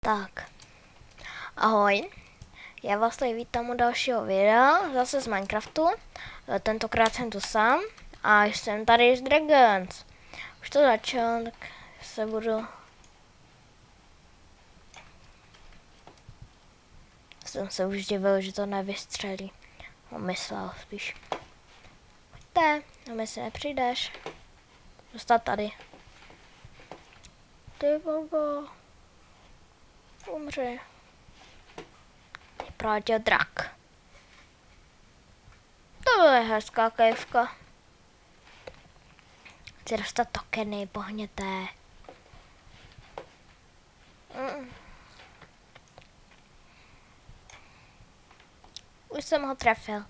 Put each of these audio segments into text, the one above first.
Tak, ahoj, já vás tady vítám u dalšího videa, zase z Minecraftu, tentokrát jsem tu sám a jsem tady s Dragons. Už to začalo, tak se budu... Jsem se už divil, že to nevystřelí, myslel spíš. Pojďte, a my si nepřijdeš, zůstat tady. Ty bobo, umři. Právě drak. To je hezká kejvka. Chci dostat tokeny, pohněte. Už jsem ho trefil.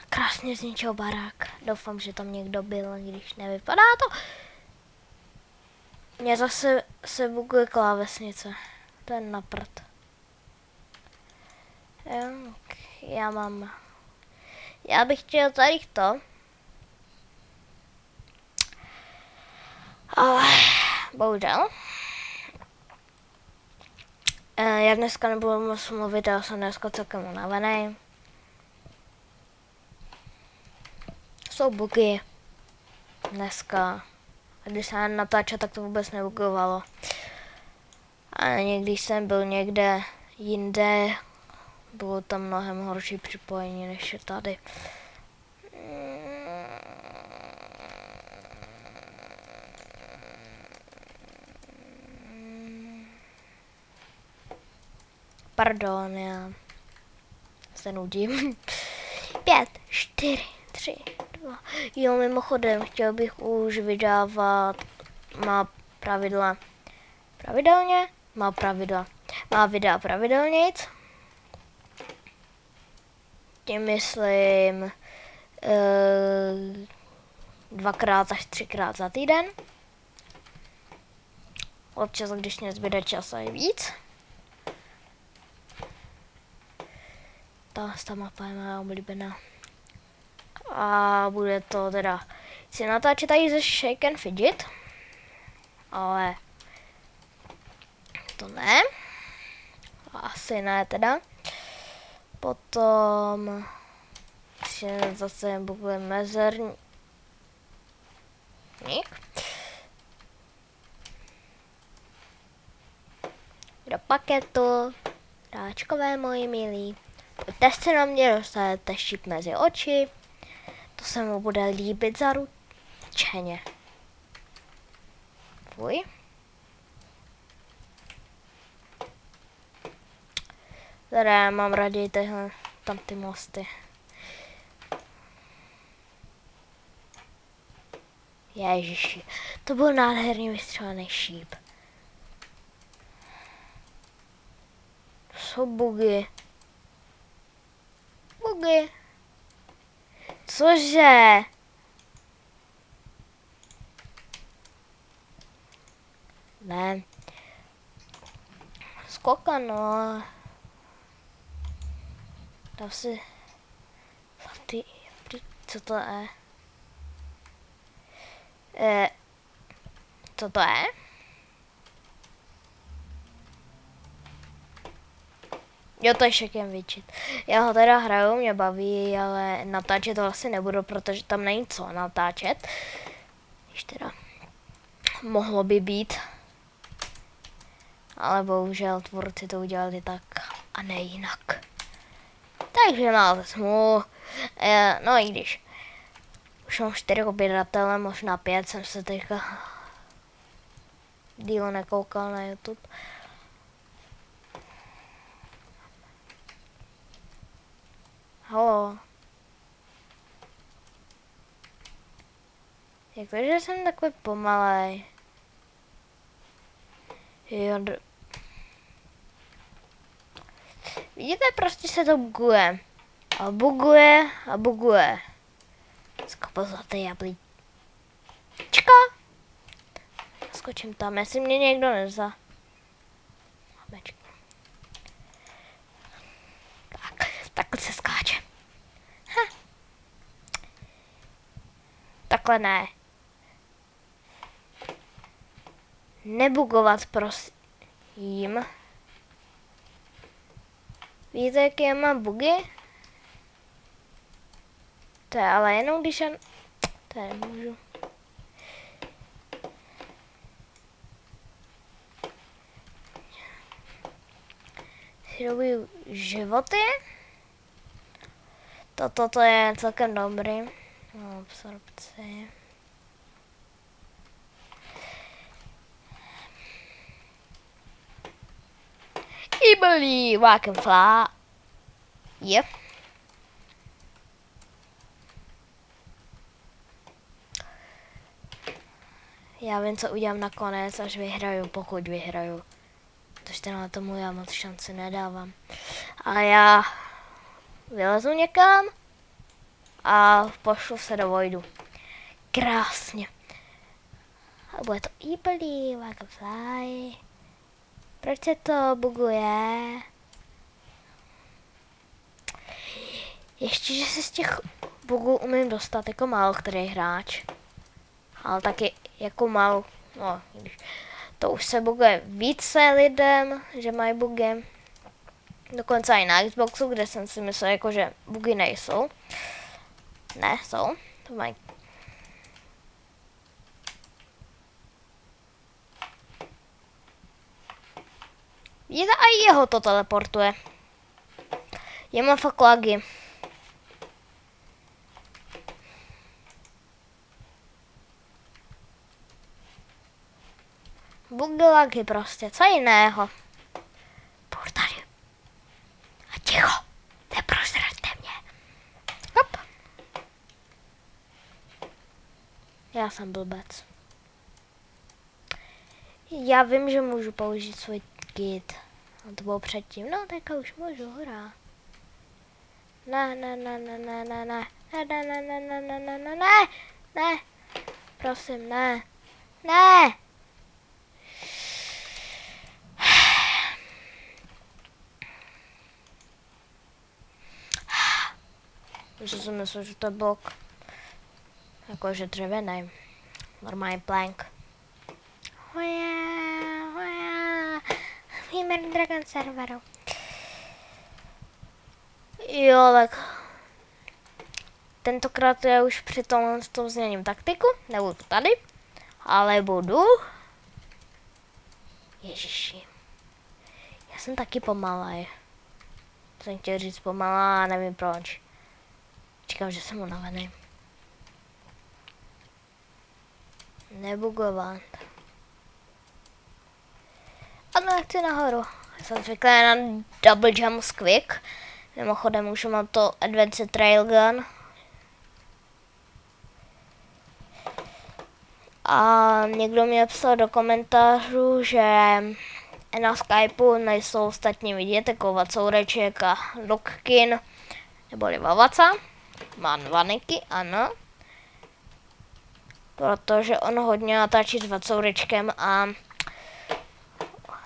Krásně zničil barák. Doufám, že tam někdo byl, když nevypadá to. Mně zase se buguje klávesnice. To je na prd. Já bych chtěl tady to. Ale bohužel. Já dneska nebudu moc mluvit, já jsem dneska celkem unavený. Jsou bugy dneska. A když jsem natáčel, tak to vůbec nebugovalo. A někdy jsem byl někde jinde, bylo tam mnohem horší připojení než je tady. Pardon, já se nudím. 5, 4, 3, 2. Jo, mimochodem, chtěl bych už vydávat, má pravidla pravidelně, má videa pravidelnějc. Tím myslím 2x až 3x za týden. Občas, když nezbyde čas, a i víc. Ta mapa je moje oblíbená. A bude to teda, chci natáčet tady ze Shake and Fidget, ale to ne. Asi ne teda. Potom zase buguje mezerník. Do paketu. Dáčkové moji milí. Pojďte se na mě, dostanete šíp mezi oči. To se mu bude líbit zaručeně. Fuj. Teda mám raději tam ty mosty. Ježiši, to byl nádherný vystřelený šíp. To jsou bugy. Bugy. Cože? Ne. Skokano. Dám si... Co to je? Co to je? Jo, to je Shake and Fidget. Já ho teda hraju, mě baví, ale natáčet to asi nebudu, protože tam není co natáčet. Když teda mohlo by být. Ale bohužel tvůrci to udělali tak a ne jinak. Takže máte smůlu. No i když. Už mám 4 objednatele, možná 5, jsem se teďka díl nekoukal na YouTube. Halo. Jak to, že jsem takový pomalej? Jo, vidíte, prostě se to buguje. A buguje a buguje. Skopal zlatý jablíčka. Skočím tam, jestli mě někdo nezza. Takhle se skáče. Takhle ne. Nebugovat, prosím. Víte, jaký já mám bugy? To je ale jenom, když já... To je nemůžu. Si dobiju životy. Toto je celkem dobrý. No, absorpci. I believe I can fly. Yep. Já vím, co udělám nakonec, až vyhraju, pokud vyhraju. Protože tenhle tomu já moc šanci nedávám. A já vylezu někam a pošlu se do vojdu. Krásně. A bude to I believe I can fly. Proč se to buguje? Ještě, že se z těch bugů umím dostat jako málo který hráč. Ale taky jako málo, no, to už se buguje více lidem, že mají bugy. Dokonce i na Xboxu, kde jsem si myslel, jako, že bugy nejsou. Ne, jsou. To mají. Vidíte, a jeho to teleportuje. Je má fakt lagy. Bugy lagy prostě, co jiného. Budu tady. A ticho, neprozraďte mě. Hop. Já jsem blbec. Já vím, že můžu použít svůj kit. A to bylo předtím, no teďka už můžu, hurá. Ne, ne, ne, ne, ne, ne, ne, ne, ne, ne, ne, ne, ne, ne, ne, ne, ne, prosím, ne, ne. Že jsem myslel, že to je blok. Jakože dřevěný. Normální plank. Víme Dragon serveru. Jo, tak tentokrát já už při tomhle s tom změním taktiku. Nebudu tady, ale budu. Ježiši. Já jsem taky pomalej. Jsem chtěl říct pomalá a nevím proč. Říkám, že jsem unavený. Nebugovat. Ano, já chci nahoru. Jsem zvyklá na double jump z quick. Mimochodem už mám to Advanced Railgun. A někdo mi psal do komentářů, že na Skypeu nejsou ostatní vidět, jako Vacoureček a Lokkin, neboli Vavaca. Mám vaniky, ano. Protože on hodně natáčí s Vacourečkem a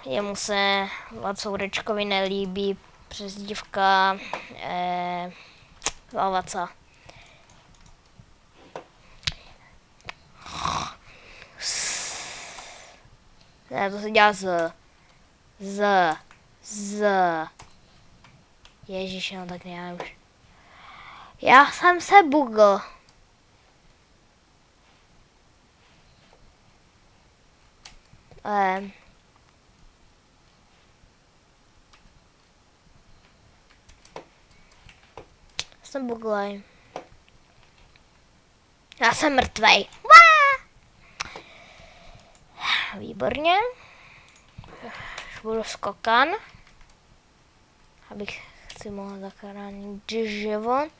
jemu se Vacourečkovi nelíbí přezdívka Vavaca. Ne, to se dělá z. Ježiš, no tak já už. Já jsem se bugl. Jsem buglej. Já jsem mrtvej. Výborně. Už budu skokan. Abych si mohl zachránit život.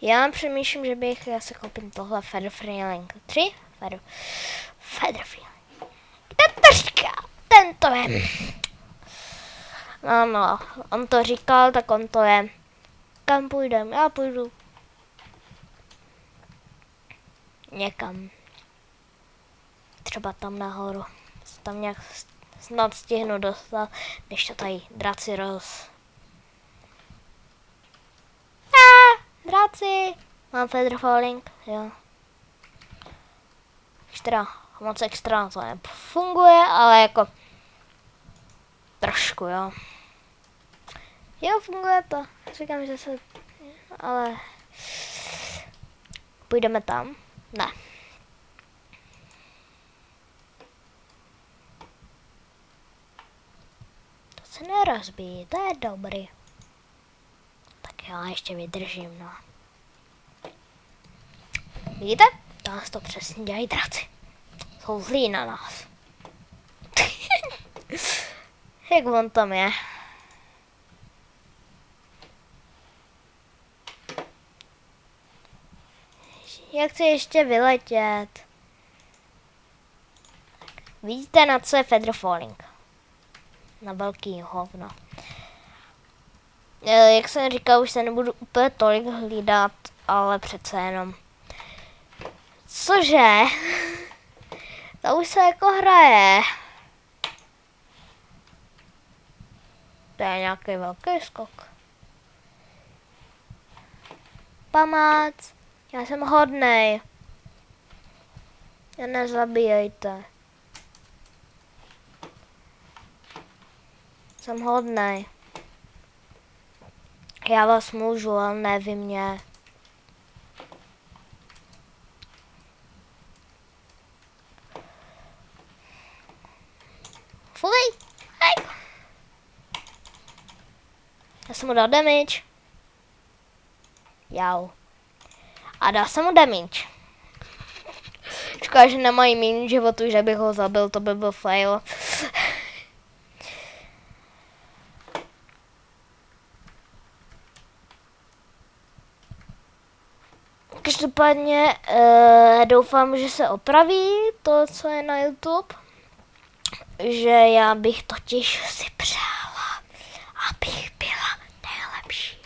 Já přemýšlím, že bych asi koupil tohle Feather Freeling 3. Feather Freeling. Kde to říká? Tento je. No, on to říkal, tak on to je. Kam půjdem? Já půjdu. Někam. Třeba tam nahoru. Tam nějak snad stihnu dostat, než to tady draci draci! Mám Feather Falling, jo. Extra, moc extra to funguje, ale jako trošku, jo. Jo, funguje to. Říkám, že se... Ale... Půjdeme tam? Ne. To se nerozbíjí, to je dobrý. Tak já ještě vydržím, no. Vidíte? Nás to přesně dělají draci. Jsou zlí na nás. Jak on tam je? Jak chci ještě vyletět? Vidíte, na co je Feather Falling? Na velký hovno. Jak jsem říkal, už se nebudu úplně tolik hlídat, ale přece jenom. Cože? To už se jako hraje. To je nějaký velký skok. Pamác, já jsem hodnej. Já nezabíjejte. Jsem hodnej. Já vás můžu, ale ne vy mě. Fuj! Hej! Já jsem mu dal damage. Jau. A dal jsem mu damage. Škoda, že nemají méně životů, že bych ho zabil, to by byl fail. Každopádně doufám, že se opraví to, co je na YouTube. Že já bych totiž si přála, abych byla nejlepší.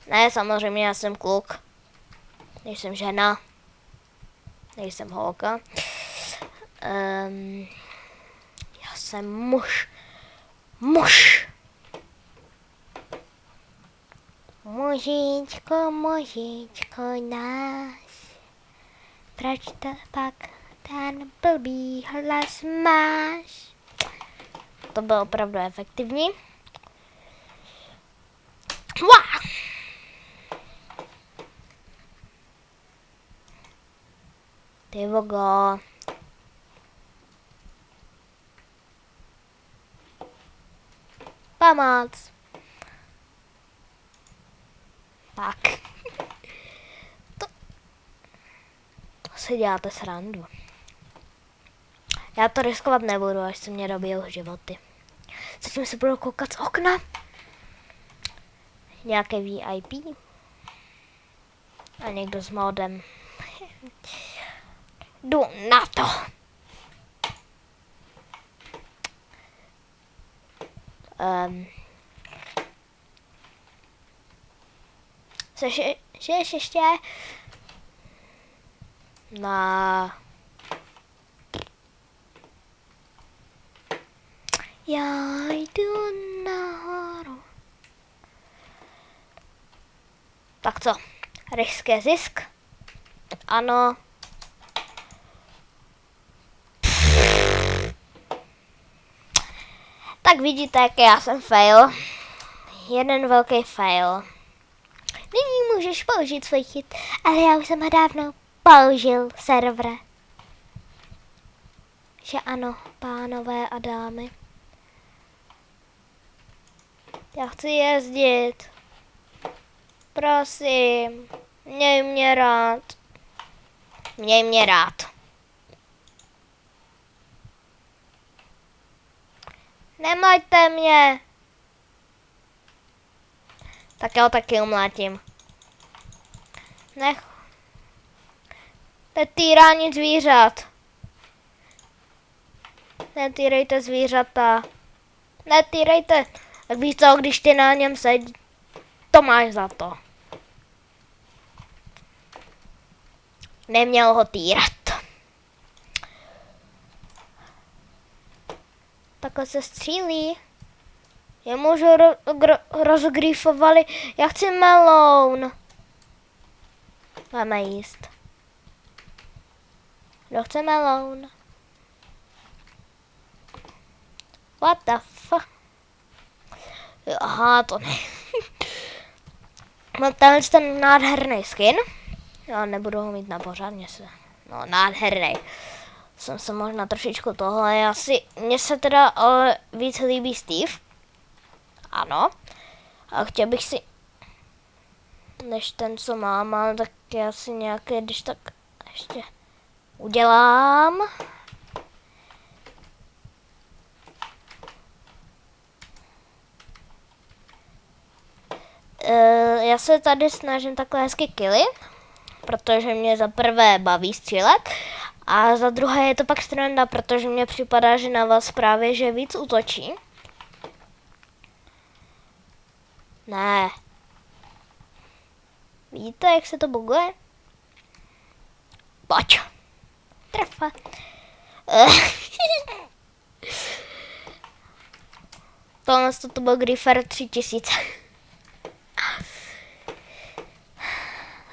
Ne, samozřejmě já jsem kluk. Nejsem žena. Nejsem holka. Já jsem muž. Muž. Mužičko náš. Proč to pak ten blbý hlas máš? To bylo opravdu efektivní. Wow! Ty vogo. Pomoc. Tak. To si děláte srandu. Já to riskovat nebudu, až se mě dobijou životy. Zatím se budu koukat z okna. Nějaké VIP. A někdo s modem. Jdu na to. Což ještě na... Já jdu nahoru. Tak co? Risk je zisk? Ano. Tak vidíte, jak já jsem fail. Jeden velký fail. Nyní můžeš použít svůj hit, ale já už jsem ho dávno použil, server. Že ano, pánové a dámy. Já chci jezdit. Prosím, měj mě rád. Měj mě rád. Nemlaďte mě. Tak já ho taky umlátím. Nech. Netýrání zvířat. Netýrejte zvířata. Netýrejte. Tak víš co, když ty na něm sedí, to máš za to. Neměl ho týrat. Takhle se střílí. Je muž rozgrýfovali. Já chci meloun. Máme jíst. Kdo chce meloun? What the fuck? Aha, to ne. Mám tenhle ten nádherný skin. Já nebudu ho mít na pořádně se. No, nádherný. Jsem se možná trošičku tohle. Mně se teda ale víc líbí Steve. Ano. A chtěl bych si, než ten, co mám, tak já si nějaké, když tak ještě udělám. Já se tady snažím takhle hezky killy, protože mě za prvé baví střílet a za druhé je to pak sranda, protože mně připadá, že na vás právě že víc útočí. Ne. Vidíte, jak se to buguje? Pojď. Trefa. Tohle to byl Griffer 3000.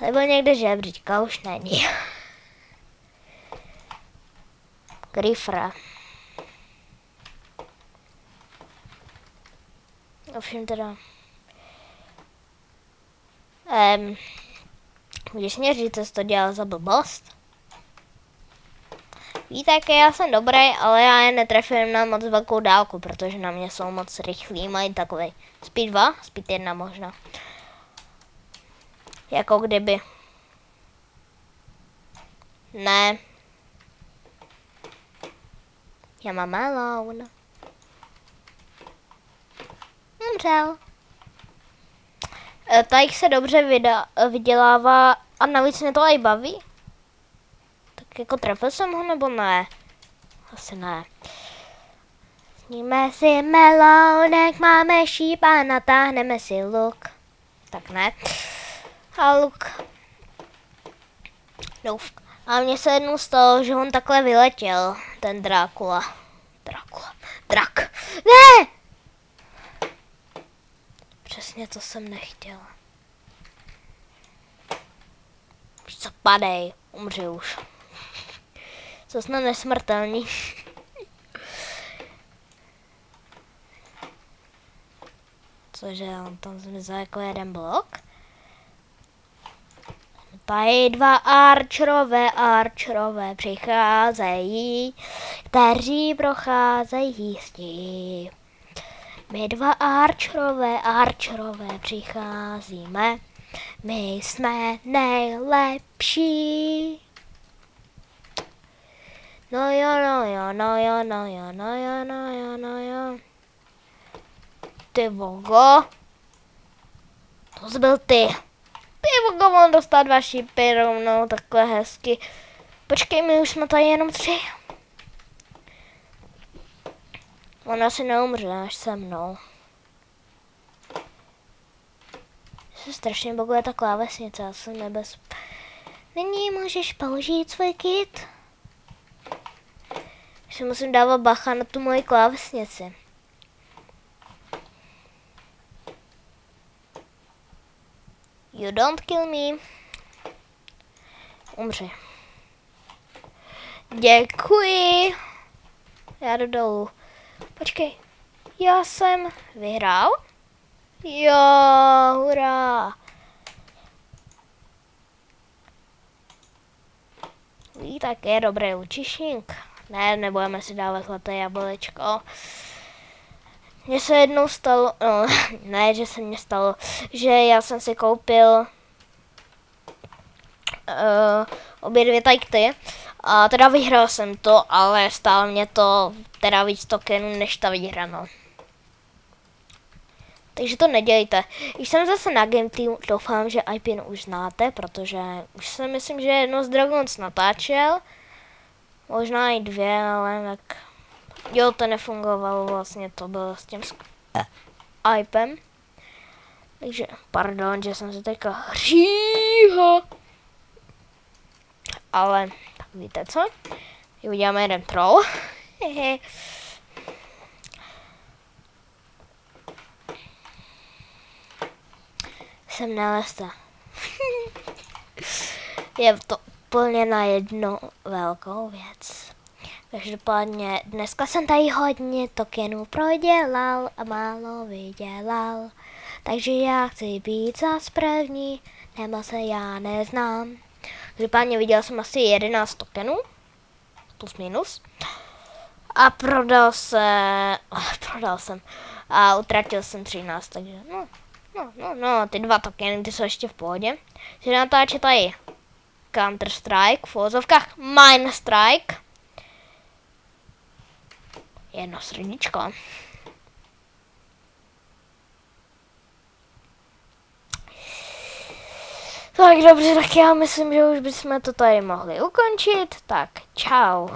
Nebo někde žebříčka, už není. Griffer. Ovšem teda. Když mě říct, co to dělal za blbost? Víte, jak já jsem dobrý, ale já je netrefím na moc velkou dálku, protože na mě jsou moc rychlí, mají takový speed 2, speed 1 možná. Jako kdyby. Ne. Já mám melon. Umřel. Tak se dobře vydělává a navíc mě to i baví. Tak jako trefil jsem ho nebo ne? Asi ne. Sníme si melonek, máme šíp a natáhneme si luk. Tak ne. A luk. Douf. A mně se jednou stalo, že on takhle vyletěl, ten Drákula. Drak. Ne! Přesně to jsem nechtěla. Co padej, umři už. Co jsme nesmrtelní. Cože, on tam zmizel jako jeden blok. Tady dva archerové přicházejí, kteří procházejí jízdí. My dva archerové přicházíme, my jsme nejlepší. No jo. Ty vogo. To jsi byl ty. Ty vogo, mám dostat 2 šípy rovnou takhle hezky. Počkej, my už jsme tady jenom 3. On asi neumře až se mnou. Se strašně buguje ta klávesnice, já jsem Nyní můžeš použít svůj kit. Si musím dávat bacha na tu moji klávesnici. You don't kill me. Umři. Děkuji. Já jdu dolů. Počkej. Já jsem vyhrál? Jo, hurá. Ví, tak je dobrý lučišník. Ne, nebudeme si dávat zlaté jablečko. Mně se jednou stalo, no, ne, že se mně stalo, že já jsem si koupil obě 2 tajkty a teda vyhrál jsem to, ale stálo mě to teda víc tokenů než ta výhra, no. Takže to nedělejte. Když jsem zase na gameplay, doufám, že IPN už znáte, protože už si myslím, že jedno z Dragons natáčel. Možná i 2, ale tak... Jo, to nefungovalo vlastně, to bylo s tím IPem. Takže, pardon, že jsem se teďka hřího. Ale, tak víte co? Uděláme jeden troll. Jsem nelezte. Je to úplně na jednu velkou věc. Každopádně dneska jsem tady hodně tokenů prodělal a málo vydělal. Takže já chci být zas první, nebo se já neznám. Každopádně viděl jsem asi 11 tokenů, plus minus. A prodal jsem. A utratil jsem 13, takže ty 2 tokeny, ty jsou ještě v pohodě. Si natáče tady Counter Strike, v uvozovkách Mine Strike. 1 srdíčko. Tak dobře, tak já myslím, že už bychom to tady mohli ukončit. Tak čau.